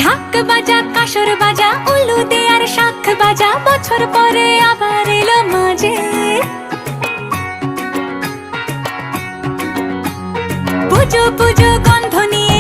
ঢাক বাজা কাসর বাজা উলু দে আর শাখ বাজা, বছর পরে আবার এলো মাঝে। পুজো পুজো গন্ধ নিয়ে